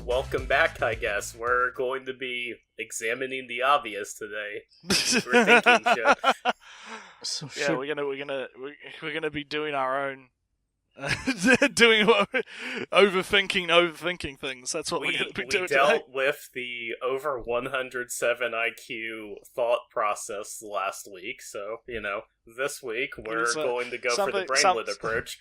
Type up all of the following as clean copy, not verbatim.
welcome back, I guess. We're going to be examining the obvious today. We're thinking shit. So Yeah, we're gonna be doing our own, doing overthinking things. That's what we're gonna be doing we today. dealt with the over 107 IQ thought process last week, so this week we're going to go for the brainlet approach.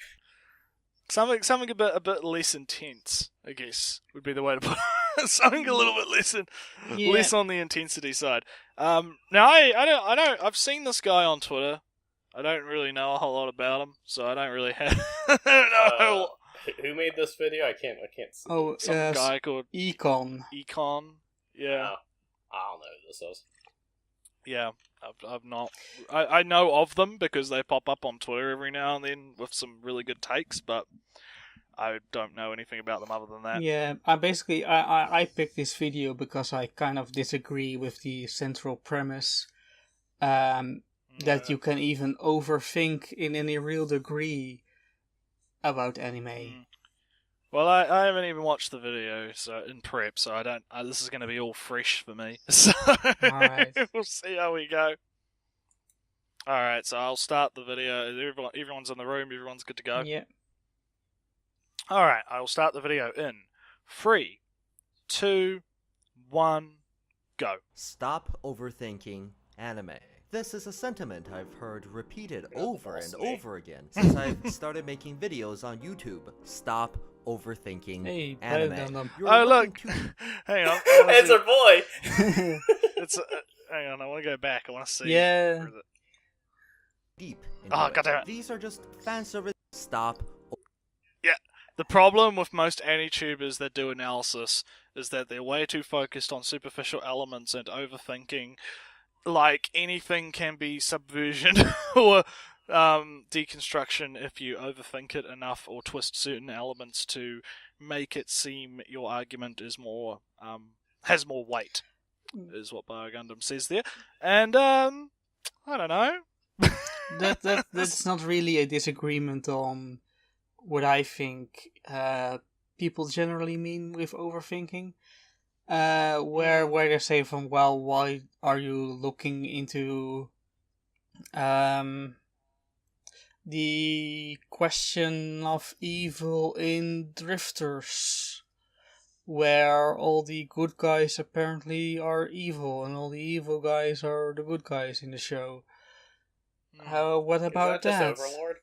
Something a bit less intense, I guess, would be the way to put it. Something a little bit less on the intensity side. Now I know I've seen this guy on Twitter. I don't really know a whole lot about him, so I don't really have. I don't know. Who made this video? I can't see. Oh, Some guy called E-kon. E-kon. Yeah. I don't know who this is. Yeah, I've not. I know of them because they pop up on Twitter every now and then with some really good takes, but I don't know anything about them other than that. Yeah, I picked this video because I kind of disagree with the central premise that you can even overthink in any real degree about anime. Well, I haven't even watched the video in prep, so I don't. This is going to be all fresh for me. So Alright. We'll see how we go. All right, so I'll start the video. Everyone's in the room. Everyone's good to go. Yeah. All right, I will start the video in 3, 2, 1, go. Stop overthinking anime. This is a sentiment I've heard repeated over and over again since I've started making videos on YouTube. Stop overthinking anime. Oh, look. Hang on. It's our boy! Hang on, I want to go back. I want to see. Yeah. Deep goddammit. These are just fan service. Stop. Yeah. The problem with most anti-tubers that do analysis is that they're way too focused on superficial elements and overthinking. Like, anything can be subversion or deconstruction if you overthink it enough or twist certain elements to make it seem your argument is more has more weight, is what Bio Gundam says there. And I don't know. That's not really a disagreement on what I think people generally mean with overthinking. Where they say why are you looking into the question of evil in Drifters, where all the good guys apparently are evil and all the evil guys are the good guys in the show. What about that? Just Overlord?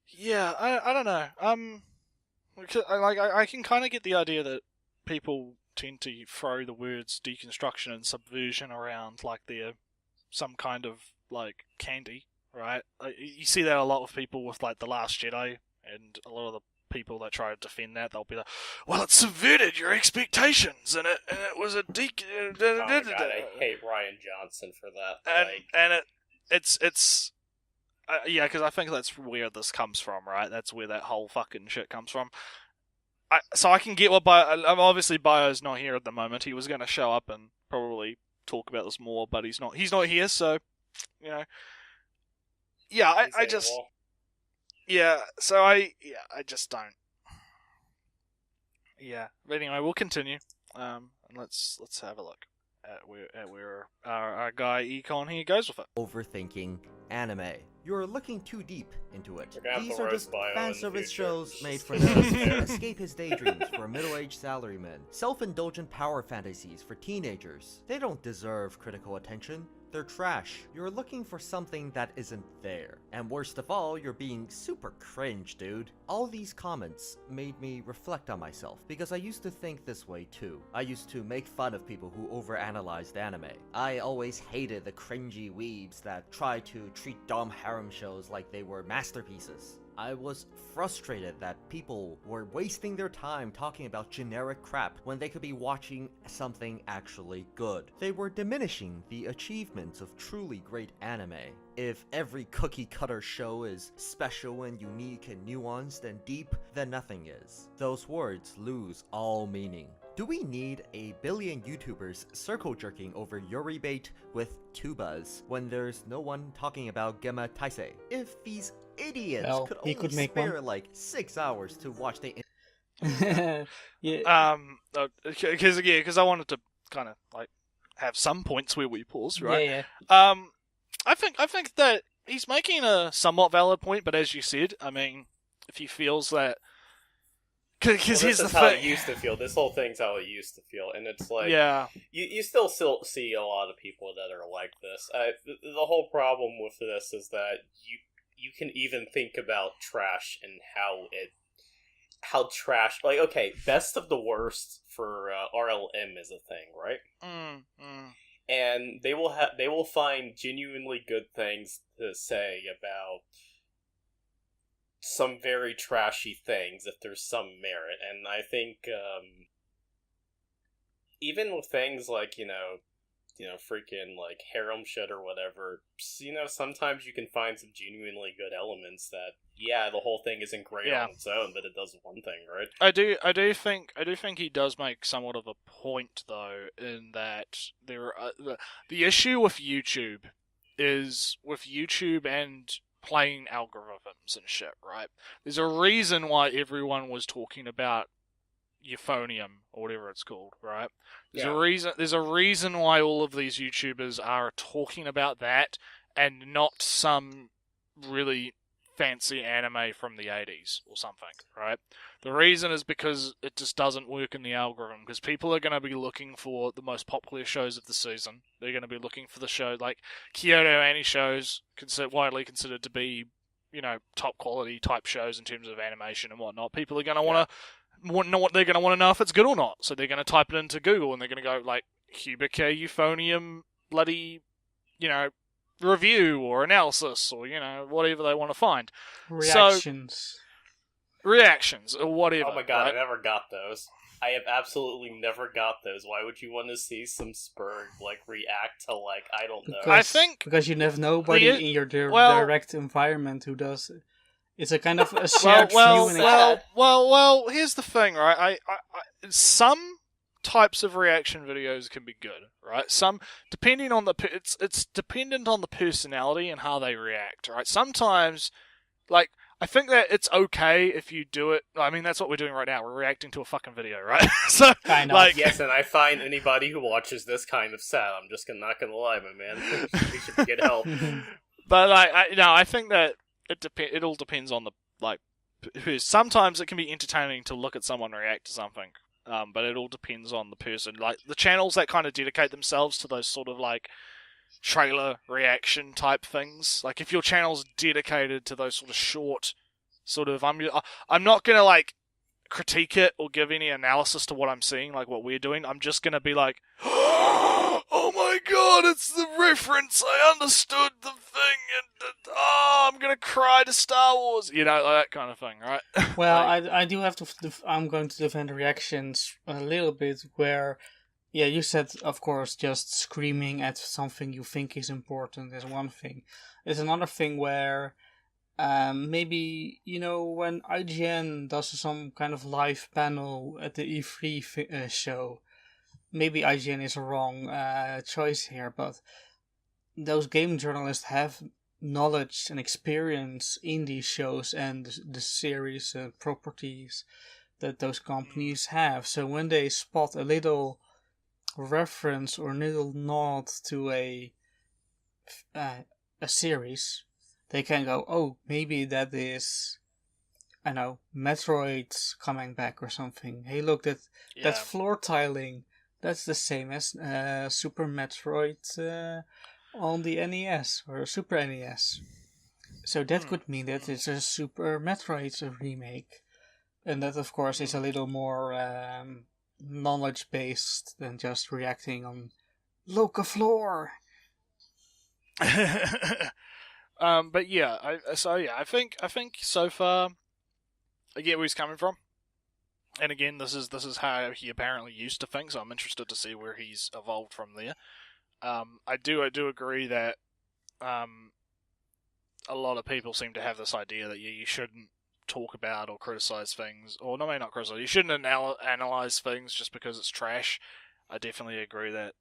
Yeah, I don't know. I can kind of get the idea that people tend to throw the words deconstruction and subversion around like they're some kind of like candy, right? You see that a lot with people with like The Last Jedi, and a lot of the people that try to defend that, they'll be like, "Well, it subverted your expectations, and it was a Oh my God, I hate Ryan Johnson for that. It's. Yeah, because I think that's where this comes from, right? That's where that whole fucking shit comes from. So I can get what obviously Bio's not here at the moment. He was going to show up and probably talk about this more, but he's not. He's not here, so Yeah, I just. Yeah, so I just don't. Yeah, but anyway, we'll continue. And let's have a look at where our guy E-kon here goes with it. Overthinking anime. You're looking too deep into it. These are are just just Bio fan in the service future. shows made for those to escape his daydreams for middle-aged salarymen. Self-indulgent power fantasies for teenagers. They don't deserve critical attention. They're trash. You're looking for something that isn't there. And worst of all, you're being super cringe, dude. All these comments made me reflect on myself, because I used to think this way too. I used to make fun of people who overanalyzed anime. I always hated the cringy weebs that try to treat dumb harem shows like they were masterpieces. I was frustrated that people were wasting their time talking about generic crap when they could be watching something actually good. They were diminishing the achievements of truly great anime. If every cookie-cutter show is special and unique and nuanced and deep, then nothing is. Those words lose all meaning. Do we need a billion YouTubers circle jerking over Yuri bait with tubas when there's no one talking about Gemma Taisei? If these idiots could only spare like 6 hours to watch the yeah. Because I wanted to kind of like have some points where we pause, right? Yeah. I think that he's making a somewhat valid point, but as you said, I mean, if he feels that, because this is how it used to feel. This whole thing's how it used to feel, and it's like, you still see a lot of people that are like this. The whole problem with this is that you can even think about trash and how trash, like, okay, best of the worst for RLM is a thing, right? And they will find genuinely good things to say about some very trashy things if there's some merit. And I think even with things like, you know, freaking like harem shit or whatever, you know, sometimes you can find some genuinely good elements that, yeah, the whole thing isn't great on its own, but it does one thing, right? I do think he does make somewhat of a point, though, in that there are, the issue with YouTube is with YouTube and playing algorithms and shit, right? There's a reason why everyone was talking about euphonium or whatever it's called, right? There's a reason why all of these YouTubers are talking about that and not some really fancy anime from the 80s or something, right? The reason is because it just doesn't work in the algorithm, because people are going to be looking for the most popular shows of the season. They're going to be looking for the show, like Kyoto Annie shows, widely considered to be, you know, top quality type shows in terms of animation and whatnot. People are going to want to know what they're going to want to know if it's good or not. So they're going to type it into Google and they're going to go like Hubike Euphonium bloody, you know, review or analysis or, you know, whatever they want to find. Reactions or whatever. Oh my god, right? I never got those. I have absolutely never got those. Why would you want to see some Spurg like react to, like, I don't know? I think because you have nobody in your direct environment who does it. It's a kind of a shared viewing. Well, here's the thing, right? I some types of reaction videos can be good, right? Some, depending on it's dependent on the personality and how they react, right? Sometimes, like, I think that it's okay if you do it. I mean, that's what we're doing right now. We're reacting to a fucking video, right? So, kind of. like, yes, and I find anybody who watches this kind of sad. I'm just not gonna lie, my man. We should get help. But I think that it all depends on the, like, sometimes it can be entertaining to look at someone react to something. But it all depends on the person. Like, the channels that kind of dedicate themselves to those sort of, like, trailer reaction type things. Like, if your channel's dedicated to those sort of short, sort of, I'm not gonna, like, critique it or give any analysis to what I'm seeing, like what we're doing. I'm just gonna be like, oh my god, it's the reference, I understood the thing, and I'm gonna cry to Star Wars, you know, like that kind of thing, right? Well, like, I do have to, I'm going to defend reactions a little bit, where, yeah, you said, of course, just screaming at something you think is important is one thing. There's another thing where, maybe, you know, when IGN does some kind of live panel at the E3 show, maybe IGN is a wrong choice here, but those game journalists have knowledge and experience in these shows and the series and properties that those companies have. So when they spot a little reference or a little nod to a series, they can go, oh, maybe that is, I know, Metroid's coming back or something. Hey, look, that floor tiling, that's the same as Super Metroid on the NES or Super NES. So that could mean that it's a Super Metroid remake. And that, of course, is a little more knowledge-based than just reacting on Loca Floor. But yeah, I think so far I get where he's coming from, and again, this is how he apparently used to think. So I'm interested to see where he's evolved from there. I do agree that a lot of people seem to have this idea that you shouldn't talk about or criticize things, or maybe not criticize. You shouldn't analyze things just because it's trash. I definitely agree that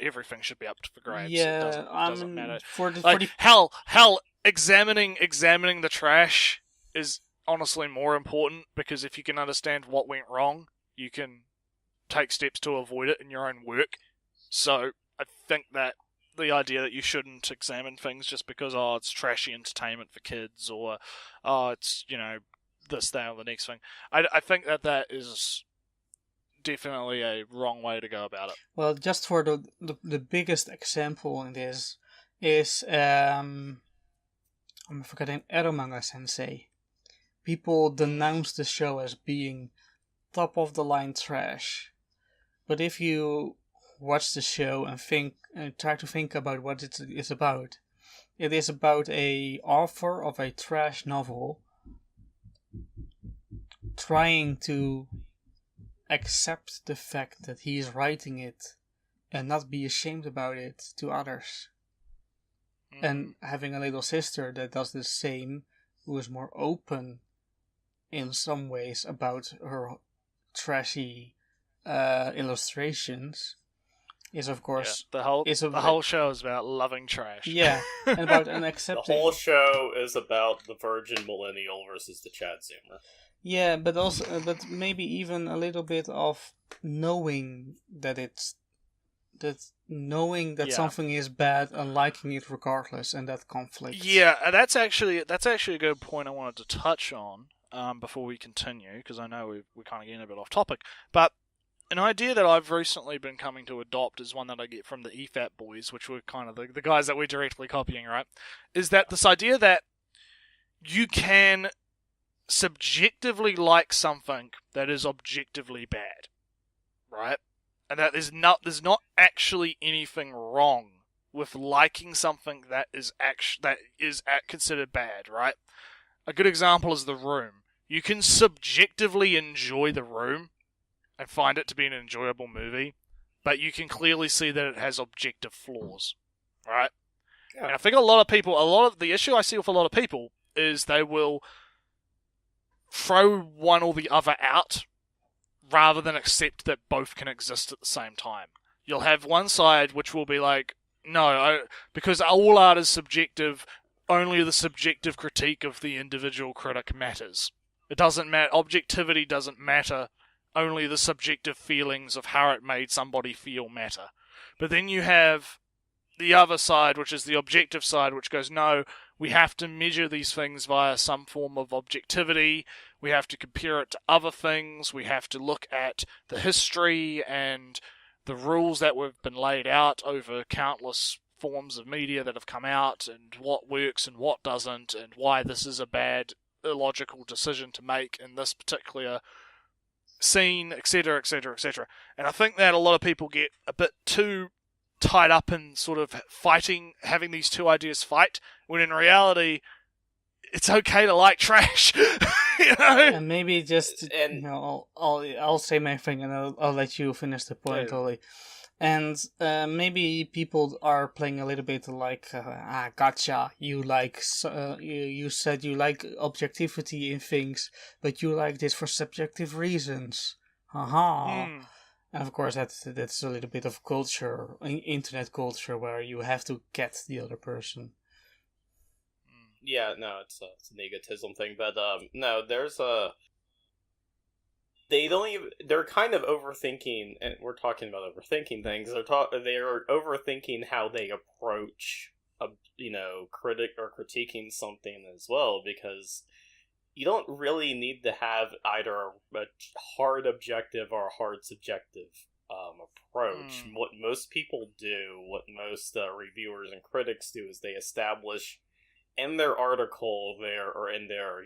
everything should be up for grabs. Yeah, it doesn't matter. Hell, examining the trash is honestly more important, because if you can understand what went wrong, you can take steps to avoid it in your own work. So I think that the idea that you shouldn't examine things just because it's trashy entertainment for kids, or it's this, that, or the next thing, I think that is definitely a wrong way to go about it. Well, just for the biggest example in this is I'm forgetting Eromanga Sensei. People denounce the show as being top of the line trash, but if you watch the show and try to think about what it is about a author of a trash novel trying to accept the fact that he is writing it and not be ashamed about it to others. And having a little sister that does the same, who is more open in some ways about her trashy illustrations, is of course the whole show is about loving trash. Yeah, and about accepting. The whole show is about the virgin millennial versus the Chad Zoomer. Yeah, but also, but maybe even a little bit of knowing that something is bad and liking it regardless, and that conflict. Yeah, and that's actually a good point I wanted to touch on before we continue, because I know we're kind of getting a bit off topic. But an idea that I've recently been coming to adopt is one that I get from the EFAT boys, which were kind of the guys that we're directly copying, right? Is that this idea that you can subjectively like something that is objectively bad, right? And that there's not actually anything wrong with liking something that is considered bad, right? A good example is The Room. You can subjectively enjoy The Room and find it to be an enjoyable movie, but you can clearly see that it has objective flaws, right? Yeah. And I think the issue I see with a lot of people is they will throw one or the other out rather than accept that both can exist at the same time. You'll have one side which will be like, no, because all art is subjective, only the subjective critique of the individual critic matters. It doesn't matter. Objectivity doesn't matter. Only the subjective feelings of how it made somebody feel matter. But then you have the other side, which is the objective side, which goes, no, we have to measure these things via some form of objectivity. We have to compare it to other things. We have to look at the history and the rules that have been laid out over countless forms of media that have come out, and what works and what doesn't, and why this is a bad, illogical decision to make in this particular scene, etc., etc., etc. And I think that a lot of people get a bit too tied up in sort of fighting, having these two ideas fight, when in reality, it's okay to like trash. And maybe just, I'll say my thing and I'll let you finish the point, Ollie. And maybe people are playing a little bit like, gotcha, you said you like objectivity in things, but you like this for subjective reasons. Haha. And of course, that's a little bit of culture, internet culture, where you have to get the other person. Yeah, no, it's an egotism thing, but no, there's they're kind of overthinking, and we're talking about overthinking things. They're overthinking how they approach critiquing something as well, because you don't really need to have either a hard objective or a hard subjective approach. What most people do, what most reviewers and critics do, is they establish in their article or in their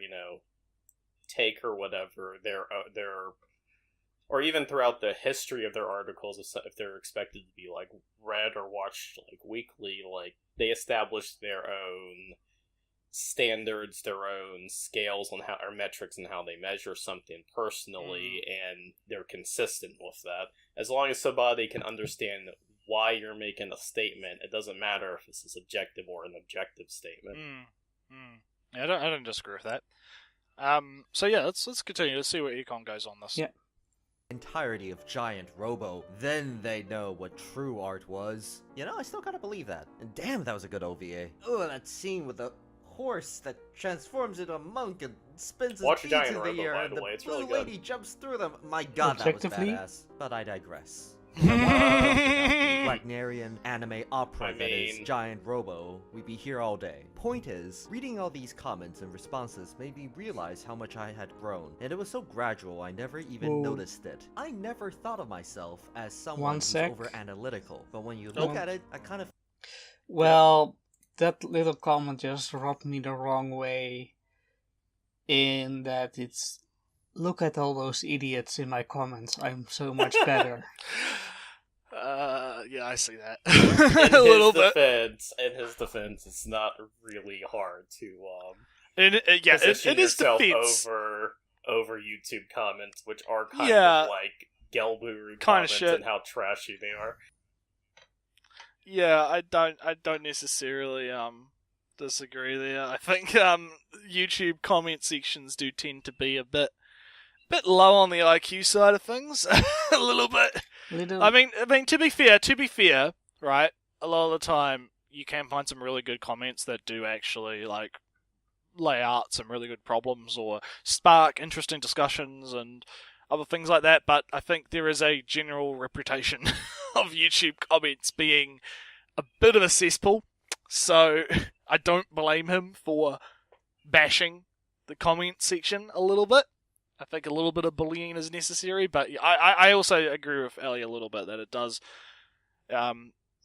take or whatever, their or even throughout the history of their articles, if they're expected to be like read or watched like weekly, like they establish their own standards, their own scales on how, or metrics on how they measure something personally, and they're consistent with that. As long as somebody can understand why you're making a statement, it doesn't matter if it's a subjective or an objective statement. Yeah, I don't disagree with that. So yeah, let's continue. Let's see where E-kon goes on this. Yeah. Entirety of Giant Robo, then they know what true art was. You know, I still gotta believe that. And damn, that was a good OVA. Oh, that scene with the horse that transforms into a monk and spins his beads in the air, and the blue lady jumps through them. My god, that was badass. But I digress. Wagnerian anime opera that is Giant Robo, we'd be here all day. Point is, reading all these comments and responses made me realize how much I had grown, and it was so gradual I never even noticed it. I never thought of myself as someone who's over-analytical, but when you look at it, I kind of... Well, that little comment just rubbed me the wrong way, in that it's... Look at all those idiots in my comments, I'm so much better. Yeah, I see that. In his defense, it's not really hard to it is defense over YouTube comments, which are kind of like Gelburu comments and how trashy they are. Yeah, I don't necessarily disagree there. I think YouTube comment sections do tend to be a bit low on the IQ side of things, a little bit. I mean, to be fair, right? A lot of the time, you can find some really good comments that do actually like lay out some really good problems or spark interesting discussions and other things like that. But I think there is a general reputation of YouTube comments being a bit of a cesspool, so I don't blame him for bashing the comment section a little bit. I think a little bit of bullying is necessary, but I also agree with Ellie a little bit that it does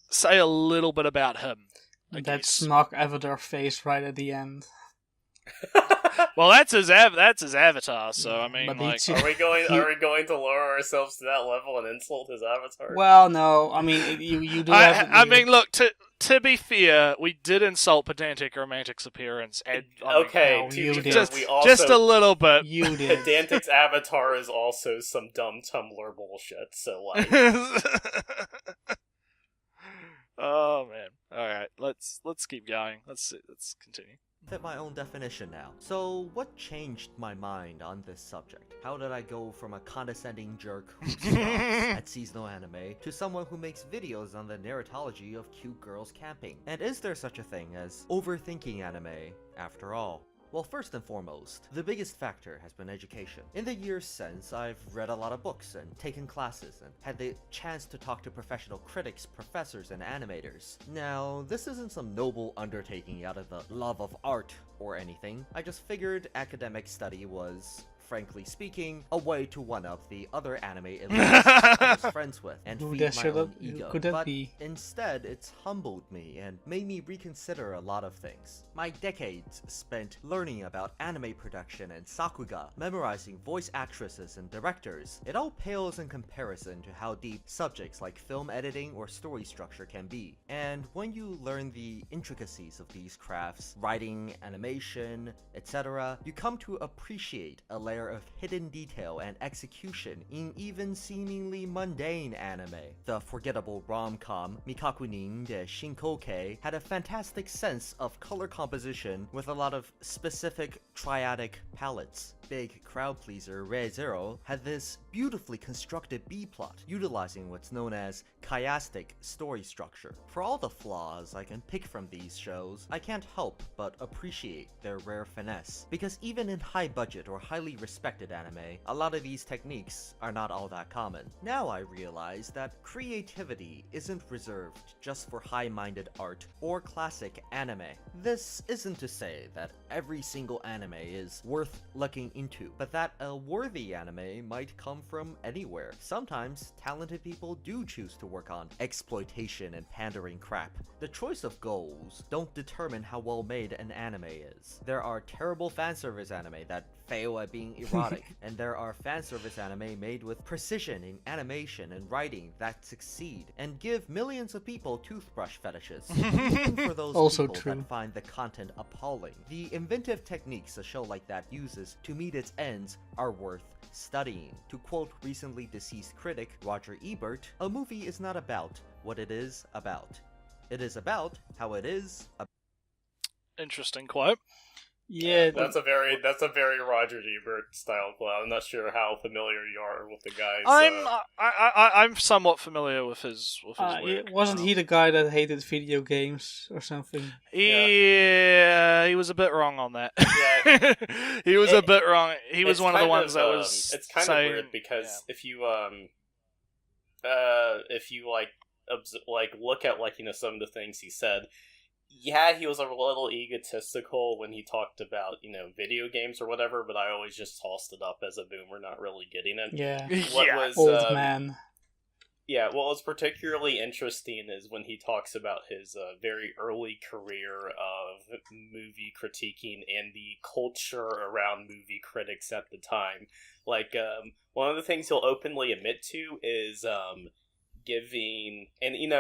say a little bit about him. That smug avatar face right at the end. Well, that's his avatar. So I mean, like, are we going to lower ourselves to that level and insult his avatar? Well, no. I mean, you do. I mean, look. To be fair, we did insult Pedantic Romantic's appearance, and just a little bit. You did. Pedantic's avatar is also some dumb Tumblr bullshit. So like, oh man. All right, let's keep going. Let's continue. Fit my own definition now. So, what changed my mind on this subject? How did I go from a condescending jerk who scoffs at seasonal anime to someone who makes videos on the narratology of cute girls camping? And is there such a thing as overthinking anime, after all? Well, first and foremost, the biggest factor has been education. In the years since, I've read a lot of books and taken classes and had the chance to talk to professional critics, professors, and animators. Now, this isn't some noble undertaking out of the love of art or anything. I just figured academic study was, frankly speaking, a way to one-up the other anime elites I was friends with and feed my own ego. But instead, it's humbled me and made me reconsider a lot of things. My decades spent learning about anime production and sakuga, memorizing voice actresses and directors. It all pales in comparison to how deep subjects like film editing or story structure can be. And when you learn the intricacies of these crafts, writing, animation, etc., you come to appreciate a layer of hidden detail and execution in even seemingly mundane anime. The forgettable rom-com Mikakunin de Shinkoke had a fantastic sense of color composition with a lot of specific triadic palettes. Big crowd pleaser Re:Zero had this beautifully constructed B-plot, utilizing what's known as chiastic story structure. For all the flaws I can pick from these shows, I can't help but appreciate their rare finesse, because even in high-budget or highly respected anime, a lot of these techniques are not all that common. Now I realize that creativity isn't reserved just for high-minded art or classic anime. This isn't to say that every single anime is worth looking into, but that a worthy anime might come from anywhere. Sometimes, talented people do choose to work on exploitation and pandering crap. The choice of goals don't determine how well made an anime is. There are terrible fanservice anime that fail at being erotic, and there are fanservice anime made with precision in animation and writing that succeed, and give millions of people toothbrush fetishes. Even for those people that find the content appalling, the inventive techniques a show like that uses to meet its ends are worth studying. To quote recently deceased critic Roger Ebert, a movie is not about what it is about. It is about how it is about. Interesting quote. Yeah, that's a very Roger Ebert style club. I'm not sure how familiar you are with the guy's. I'm somewhat familiar with his work. Wasn't he the guy that hated video games or something? Yeah, he was a bit wrong on that. Yeah, he was a bit wrong. He was one of the ones that was. It's kind of weird because if you look at some of the things he said. Yeah, he was a little egotistical when he talked about, video games or whatever, but I always just tossed it up as a boomer, not really getting it. Yeah. Old man. Yeah, what was particularly interesting is when he talks about his very early career of movie critiquing and the culture around movie critics at the time. One of the things he'll openly admit to is, giving, and in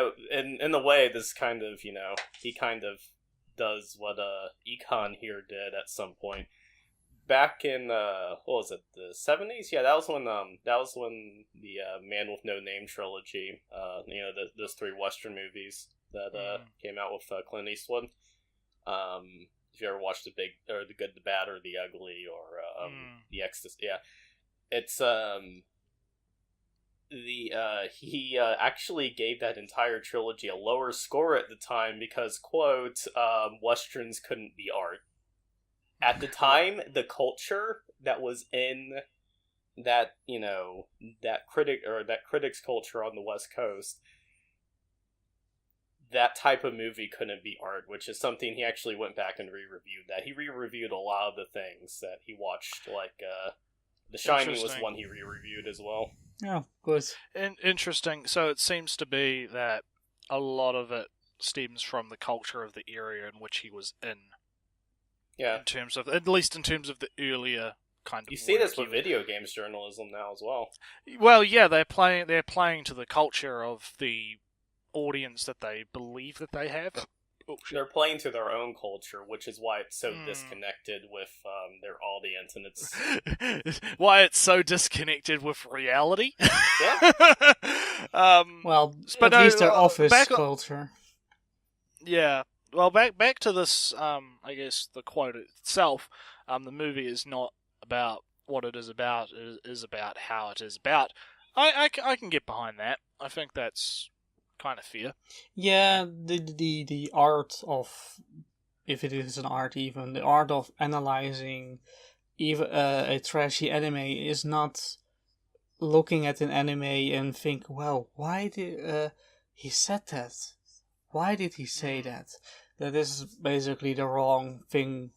a way this kind of, he kind of does what E-kon here did at some point back in what was it, the 70s? Yeah, that was when the Man with No Name trilogy, those three Western movies that came out with Clint Eastwood. If you ever watched The Good, the Bad, or the Ugly, or The Ecstasy, yeah, it's he actually gave that entire trilogy a lower score at the time because, quote, Westerns couldn't be art. At the time, the culture that was in that, that critics culture on the West Coast, that type of movie couldn't be art, which is something he actually went back and re-reviewed that. He re-reviewed a lot of the things that he watched, The Shining was one he re-reviewed as well. Yeah, good. Interesting. So it seems to be that a lot of it stems from the culture of the area in which he was in. Yeah. At least in terms of the earlier kind of. You see this with video games journalism now as well. Well, yeah, they're playing to the culture of the audience that they believe that they have. They're playing to their own culture, which is why it's so disconnected with their audience, and it's why it's so disconnected with reality. Yeah. Well, but at least their office culture. Yeah. Well, back to this. I guess the quote itself. The movie is not about what it is about. It is about how it is about. I can get behind that. I think that's kind of fair. Yeah, the art of, if it is an art even, the art of analyzing even a trashy anime is not looking at an anime and think, well, why did he said that? Why did he say that? That is basically the wrong thing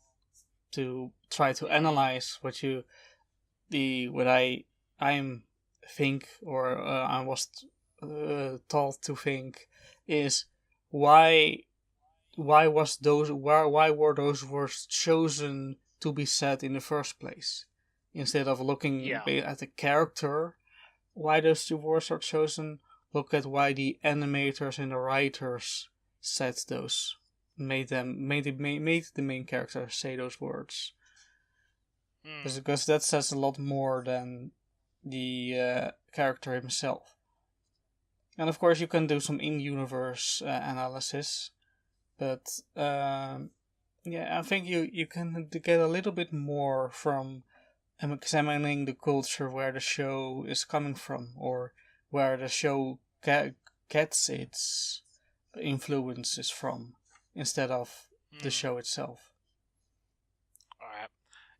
to try to analyze what I think, or I was taught to think, is why were those words chosen to be said in the first place, instead of looking at the character. Why those two words are chosen, look at why the animators and the writers said those, made the main character say those words, because that says a lot more than the character himself. And of course you can do some in-universe analysis, but I think you can get a little bit more from examining the culture where the show is coming from, or where the show gets its influences from, instead of the show itself. Alright.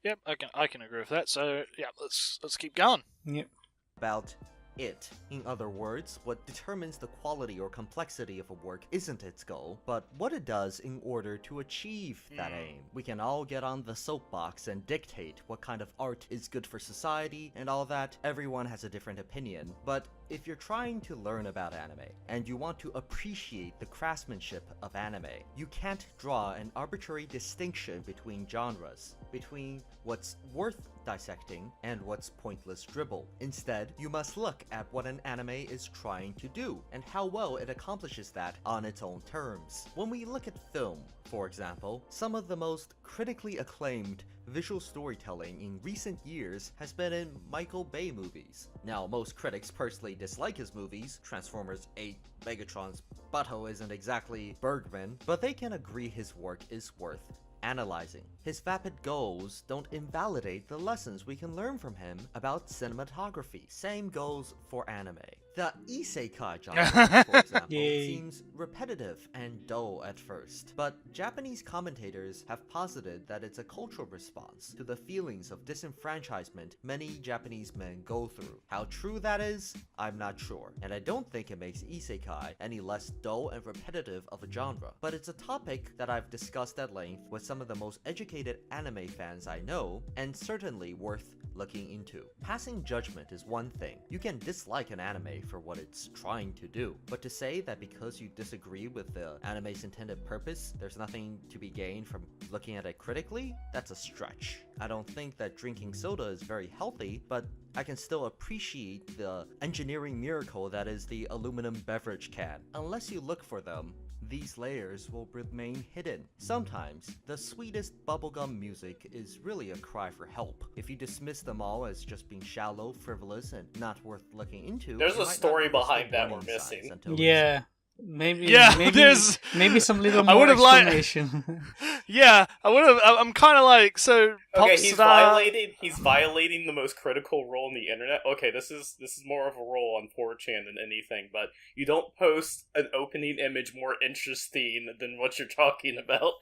Yep, I can agree with that. So yeah, let's keep going. Yep. About it. In other words, what determines the quality or complexity of a work isn't its goal, but what it does in order to achieve that aim. We can all get on the soapbox and dictate what kind of art is good for society and all that. Everyone has a different opinion, but if you're trying to learn about anime, and you want to appreciate the craftsmanship of anime, you can't draw an arbitrary distinction between genres, between what's worth dissecting and what's pointless dribble. Instead, you must look at what an anime is trying to do, and how well it accomplishes that on its own terms. When we look at film, for example, some of the most critically acclaimed visual storytelling in recent years has been in Michael Bay movies. Now, most critics personally dislike his movies. Transformers 8, Megatron's butthole isn't exactly Bergman, but they can agree his work is worth analyzing. His vapid goals don't invalidate the lessons we can learn from him about cinematography. Same goes for anime. The isekai genre, for example, seems repetitive and dull at first, but Japanese commentators have posited that it's a cultural response to the feelings of disenfranchisement many Japanese men go through. How true that is, I'm not sure, and I don't think it makes isekai any less dull and repetitive of a genre, but it's a topic that I've discussed at length with some of the most educated anime fans I know, and certainly worth looking into. Passing judgment is one thing. You can dislike an anime for what it's trying to do, but to say that because you disagree with the anime's intended purpose, there's nothing to be gained from looking at it critically, that's a stretch. I don't think that drinking soda is very healthy, but I can still appreciate the engineering miracle that is the aluminum beverage can. Unless you look for them, these layers will remain hidden. Sometimes, the sweetest bubblegum music is really a cry for help. If you dismiss them all as just being shallow, frivolous, and not worth looking into, there's a story behind that we're missing. Yeah. Maybe there's maybe some little more explanation. Yeah, I'm kind of like, so okay, he's violating the most critical rule on the internet. Okay, this is more of a rule on 4chan than anything, but you don't post an opening image more interesting than what you're talking about.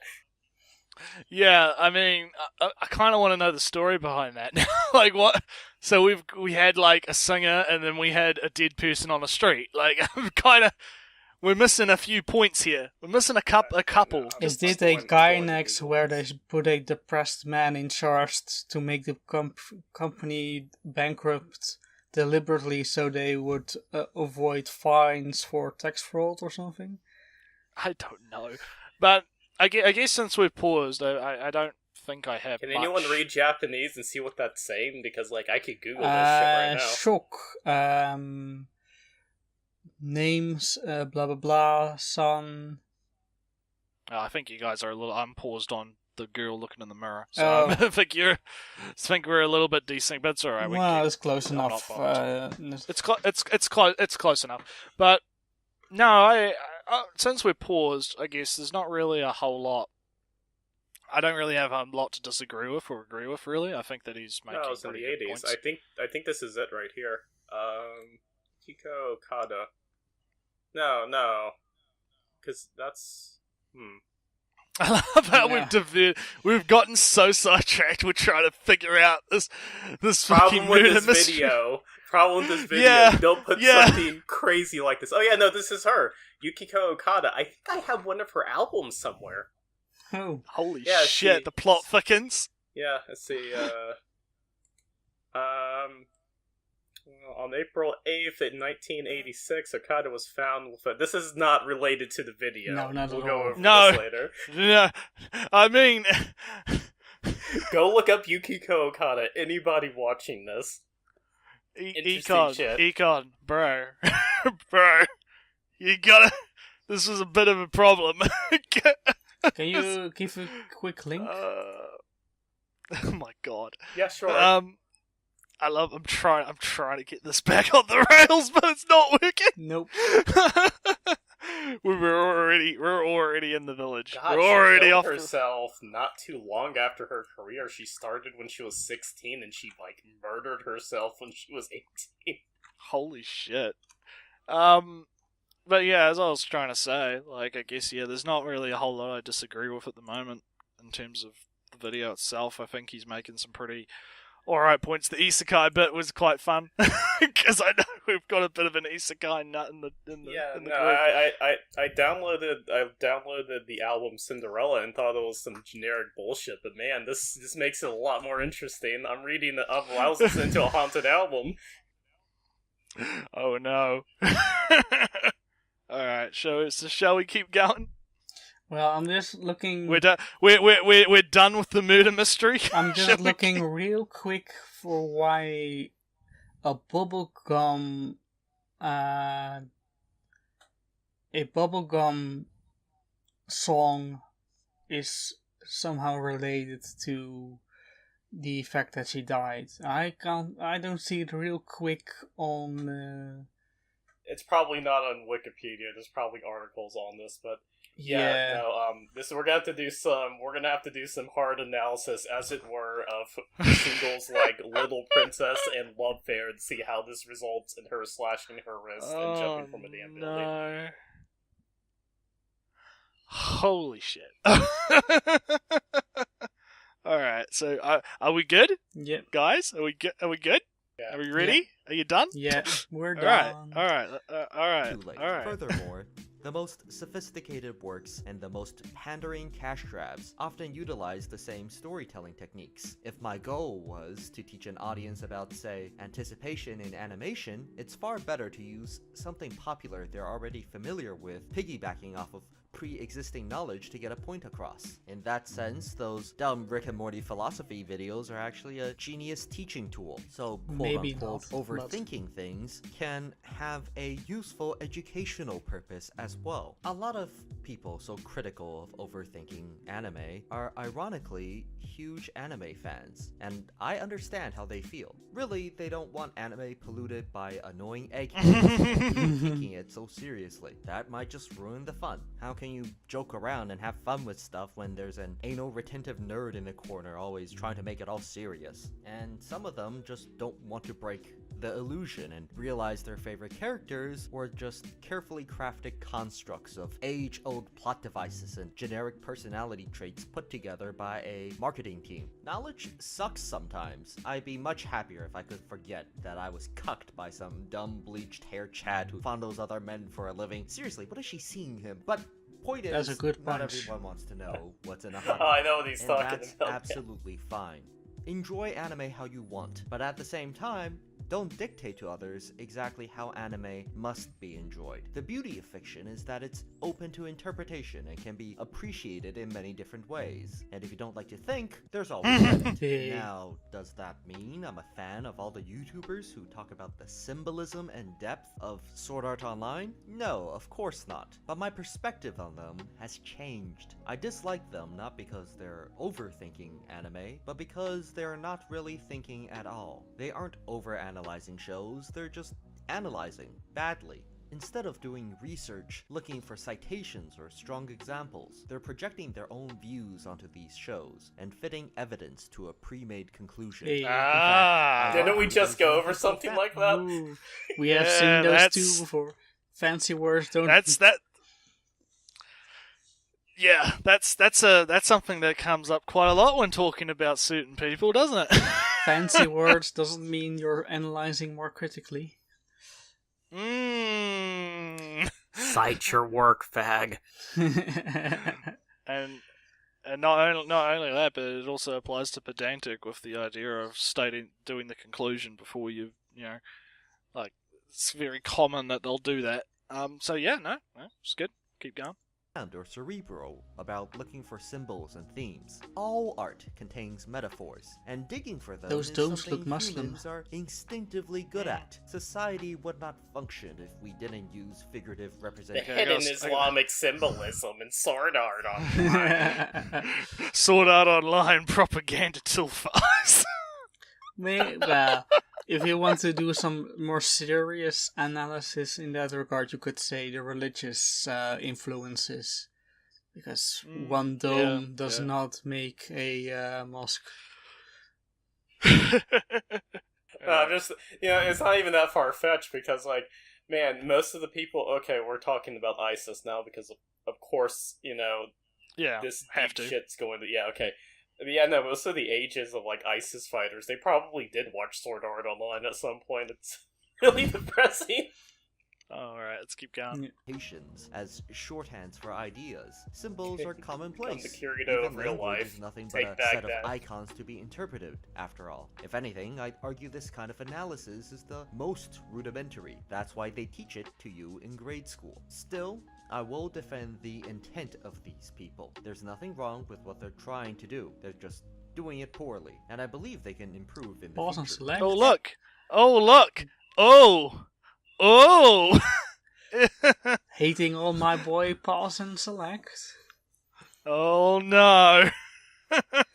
Yeah, I mean, I kind of want to know the story behind that. Like, what? So we had like a singer, and then we had a dead person on the street. Like, I'm kind of. We're missing a few points here. We're missing a couple. No, is this a Gainax where they put a depressed man in charge to make the company bankrupt deliberately so they would avoid fines for tax fraud or something? I don't know. But I guess since we've paused, I don't think I have. Can much. anyone read Japanese and see what that's saying? Because, like, I could Google this shit right now. Shock. Names, blah blah blah, son. I think you guys are a little. I'm paused on the girl looking in the mirror, so I think we're a little bit decent, but it's alright. Well, it's close enough. It's close enough. But no, I since we're paused, I guess there's not really a whole lot. I don't really have a lot to disagree with or agree with. Really, I think that he's making. No, it's in the 80s. Points. I think this is it right here. Kiko Okada. No. Because that's... I love how we've gotten so sidetracked. We're trying to figure out this problem with this video. Problem with this video. Yeah, you don't put something crazy like this. Oh yeah, no, this is her. Yukiko Okada. I think I have one of her albums somewhere. Oh. Holy shit, the plot thickens. Yeah, let's see. On April 8th, in 1986, Okada was found with a... This is not related to the video. No, not we'll at go all. over this later. No, I mean... Go look up Yukiko Okada. Anybody watching this. E-kon, bro. Bro. You gotta... This was a bit of a problem. Can you give a quick link? Oh my god. Yeah, sure. I'm trying to get this back on the rails, but it's not working. Nope. we're already in the village. God, we're already killed off herself not too long after her career. She started when she was 16 and she murdered herself when she was 18. Holy shit. But yeah, as I was trying to say, I guess there's not really a whole lot I disagree with at the moment in terms of the video itself. I think he's making some pretty alright points. The isekai bit was quite fun because I know we've got a bit of an isekai nut in the group. I downloaded the album Cinderella and thought it was some generic bullshit, but man, this makes it a lot more interesting. I'm reading it up while I was listening to a haunted album. Oh no. Alright, shall we keep going? Well, I'm just looking... We're done with the murder mystery? I'm just looking real quick for why a bubblegum song is somehow related to the fact that she died. I don't see it real quick on it's probably not on Wikipedia. There's probably articles on this, but we're gonna have to do some hard analysis, as it were, of singles like Little Princess and Love Fair, and see how this results in her slashing her wrist and jumping from a damn building. No. Holy shit! All right, so are we good? Yep. Guys, are we good? Are we good? Yeah. Are we ready? Are you done? Yeah, we're done. All right. Too late. All right. Furthermore, the most sophisticated works and the most pandering cash grabs often utilize the same storytelling techniques. If my goal was to teach an audience about, say, anticipation in animation, it's far better to use something popular they're already familiar with, piggybacking off of pre-existing knowledge to get a point across. In that sense, those dumb Rick and Morty philosophy videos are actually a genius teaching tool. So, quote-unquote, overthinking things can have a useful educational purpose as well. A lot of people so critical of overthinking anime are ironically huge anime fans, and I understand how they feel. Really, they don't want anime polluted by annoying eggheads taking it so seriously. That might just ruin the fun. How can you joke around and have fun with stuff when there's an anal retentive nerd in the corner always trying to make it all serious? And some of them just don't want to break the illusion and realize their favorite characters were just carefully crafted constructs of age-old plot devices and generic personality traits put together by a marketing team. Knowledge sucks sometimes. I'd be much happier if I could forget that I was cucked by some dumb bleached hair Chad who fondles other men for a living. Seriously, what is she seeing him? But point is, that's a good not punch. everyone wants to know what's in a hot. Oh, I know what he's talking that's about. Absolutely fine. Enjoy anime how you want, but at the same time, don't dictate to others exactly how anime must be enjoyed. The beauty of fiction is that it's open to interpretation and can be appreciated in many different ways. And if you don't like to think, there's always Reddit. Now, does that mean I'm a fan of all the YouTubers who talk about the symbolism and depth of Sword Art Online? No, of course not. But my perspective on them has changed. I dislike them not because they're overthinking anime, but because they're not really thinking at all. They aren't overanalyzing shows, they're just analyzing badly. Instead of doing research, looking for citations or strong examples, they're projecting their own views onto these shows and fitting evidence to a pre-made conclusion. Hey. Didn't we just go over something like that? Ooh, we have seen those two before. Fancy words don't. Yeah, that's something that comes up quite a lot when talking about certain people, doesn't it? Fancy words doesn't mean you're analyzing more critically. Cite your work, fag. and not only that, but it also applies to pedantic with the idea of doing the conclusion before you know, like it's very common that they'll do that. So yeah, no, it's good. Keep going. Or cerebral about looking for symbols and themes. All art contains metaphors, and digging for them Those is domes something look Muslim. humans are instinctively good at. Society would not function if we didn't use figurative The representation. hidden Islamic symbolism in Sword Art Online. Sword Art Online propaganda tilfies. Well, if you want to do some more serious analysis in that regard, you could say the religious influences, because one dome does not make a mosque. Just it's not even that far fetched, because man, most of the people. Okay, we're talking about ISIS now because of course this deep shit's going to okay. No, most of the ages of ISIS fighters, they probably did watch Sword Art Online at some point. It's really depressing. Alright, let's keep going. As shorthands for ideas. Symbols are commonplace. Kirito of real life. Is nothing but a set of icons to be interpreted, after all. If anything, I'd argue this kind of analysis is the most rudimentary. That's why they teach it to you in grade school. Still, I will defend the intent of these people. There's nothing wrong with what they're trying to do. They're just doing it poorly. And I believe they can improve in the future. Select. Oh, look! Oh, look! Oh! Hating on my boy Pause and Select. Oh no!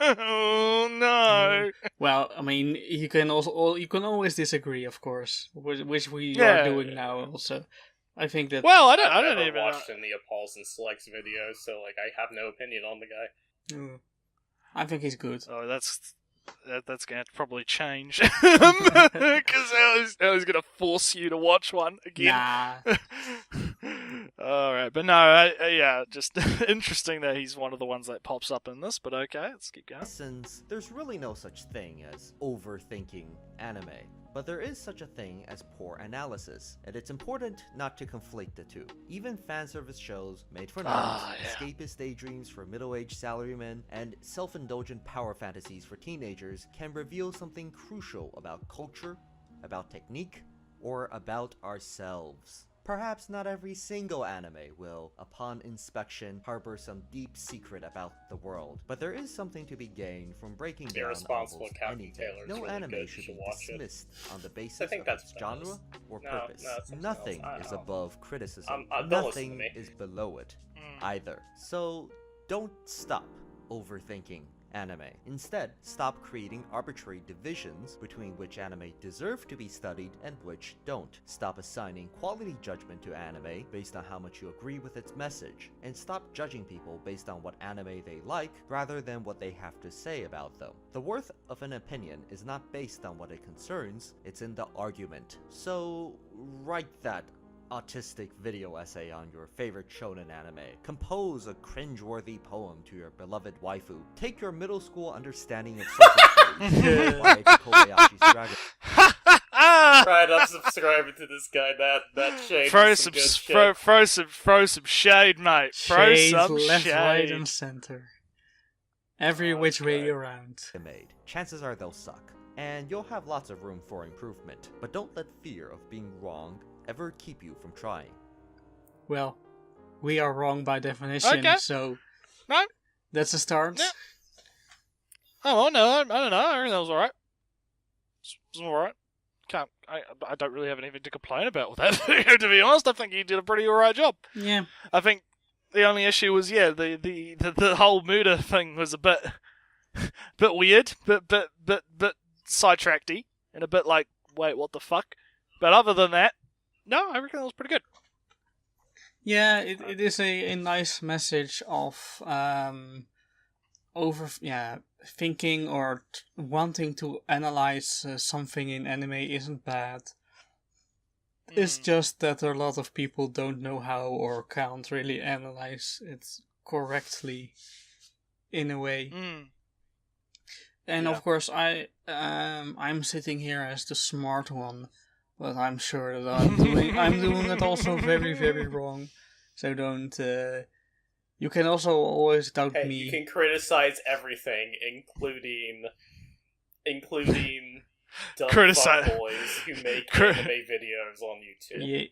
Oh no! Well, I mean, you can always disagree, of course, which we are doing now. Also, I think that. Well, I I've don't never even watched any of Paul's and Select's videos, so like I have no opinion on the guy. I think he's good. Oh, that's going to probably change because I was going to force you to watch one again. Nah. All right, but no, yeah, just interesting that he's one of the ones that pops up in this. But okay, let's keep going. Since there's really no such thing as overthinking anime, but there is such a thing as poor analysis, and it's important not to conflate the two. Even fanservice shows made for nerds, escapist daydreams for middle-aged salarymen, and self-indulgent power fantasies for teenagers can reveal something crucial about culture, about technique, or about ourselves. Perhaps not every single anime will, upon inspection, harbor some deep secret about the world, but there is something to be gained from breaking down almost anything. No anime should be dismissed on the basis of its genre or purpose. Nothing is above criticism. Nothing is below it, either. So, don't stop overthinking anime. Instead, stop creating arbitrary divisions between which anime deserve to be studied and which don't. Stop assigning quality judgment to anime based on how much you agree with its message, and stop judging people based on what anime they like rather than what they have to say about them. The worth of an opinion is not based on what it concerns, it's in the argument. So, write that autistic video essay on your favorite shonen anime. Compose a cringeworthy poem to your beloved waifu. Take your middle school understanding of social studies. Apply to Kobayashi's Dragon. Right, I'm subscribing to this guy. That shade. Throw some shade, mate. Throw some left, shade. right, and center. Every which way around. Chances are they'll suck, and you'll have lots of room for improvement. But don't let fear of being wrong ever keep you from trying. Well, we are wrong by definition, so no, that's a start. Yeah. Oh well, no, I don't know. I think that was alright. It's alright. I don't really have anything to complain about with that video, to be honest. I think he did a pretty alright job. Yeah. I think the only issue was the whole Muda thing was a bit weird, but sidetrackedy, and a bit like, wait, what the fuck? But other than that, no, I reckon that was pretty good. Yeah, it is a nice message of thinking or wanting to analyze something in anime isn't bad. It's just that a lot of people don't know how or can't really analyze it correctly in a way. And of course, I'm sitting here as the smart one. But I'm sure that I'm doing it also very, very wrong. So don't. You can also always doubt me. You can criticize everything, including dumb fuckboys who make anime videos on YouTube. Yeah.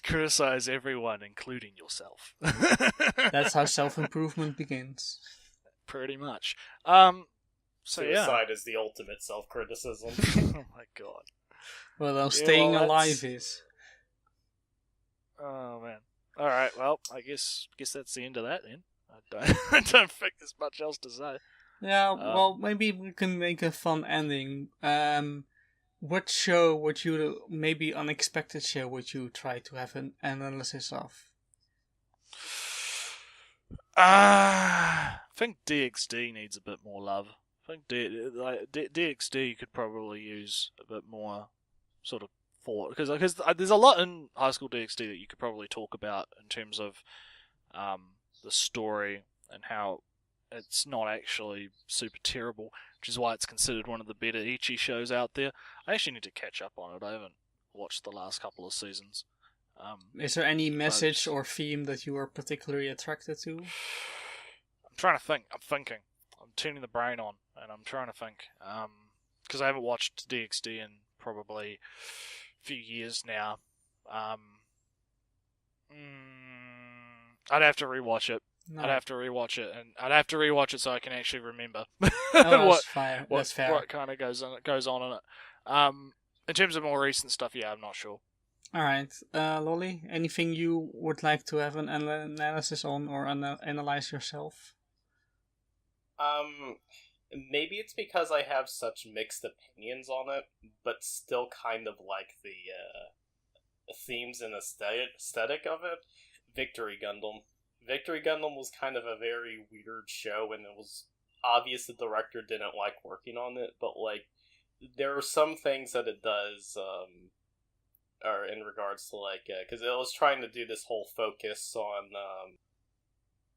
Criticize everyone, including yourself. That's how self-improvement begins. Pretty much. Suicide is the ultimate self-criticism. Oh my god. Well, staying alive is. Oh man. All right. Well, I guess that's the end of that then. I don't think there's much else to say. Yeah. Well, maybe we can make a fun ending. What show would you, maybe unexpected show, would you try to have an analysis of? I think DxD needs a bit more love. I think DxD could probably use a bit more sort of thought, because there's a lot in High School DxD that you could probably talk about in terms of the story and how it's not actually super terrible, which is why it's considered one of the better ecchi shows out there. I actually need to catch up on it. I haven't watched the last couple of seasons. Is there any message or theme that you are particularly attracted to? I'm trying to think. I'm thinking. I'm turning the brain on, and I'm trying to think. Because I haven't watched DxD in probably a few years now. I'd have to rewatch it. No. I'd have to rewatch it so I can actually remember that's fair. What kind of goes on in it. In terms of more recent stuff, yeah, I'm not sure. Alright, Lolly, anything you would like to have an analysis on or analyze yourself? Maybe it's because I have such mixed opinions on it, but still kind of like the themes and aesthetic of it. Victory Gundam. Victory Gundam was kind of a very weird show, and it was obvious the director didn't like working on it, but like there are some things that it does, or in regards to like, because it was trying to do this whole focus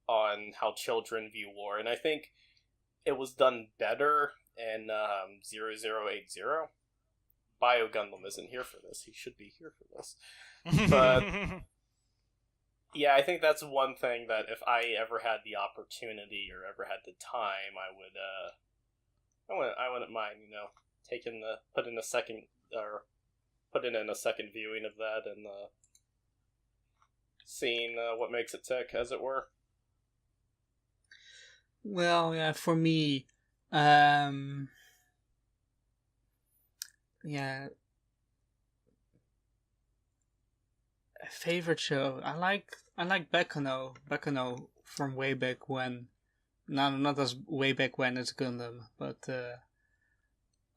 on how children view war, and I think it was done better in 0080. Bio Gundam isn't here for this. He should be here for this. But yeah, I think that's one thing that if I ever had the opportunity or ever had the time, I wouldn't mind, put in a second viewing of that and seeing what makes it tick, as it were. Well, yeah, for me, yeah, a favorite show. I like Baccano from way back when. Not as way back when as Gundam, but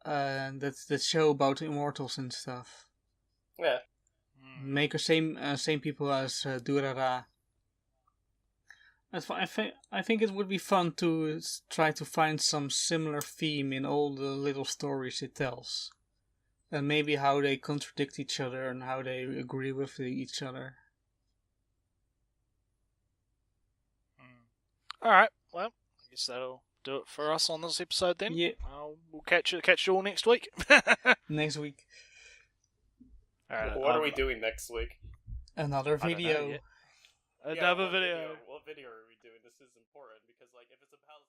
that's the show about immortals and stuff. Yeah. Make same people as Durara. I think it would be fun to try to find some similar theme in all the little stories it tells. And maybe how they contradict each other and how they agree with each other. Alright, well, I guess that'll do it for us on this episode then. Yeah. We'll catch you all next week. Next week. Alright, what are we doing next week? Another video. Another video. What video are we doing? This is important because, like, if it's about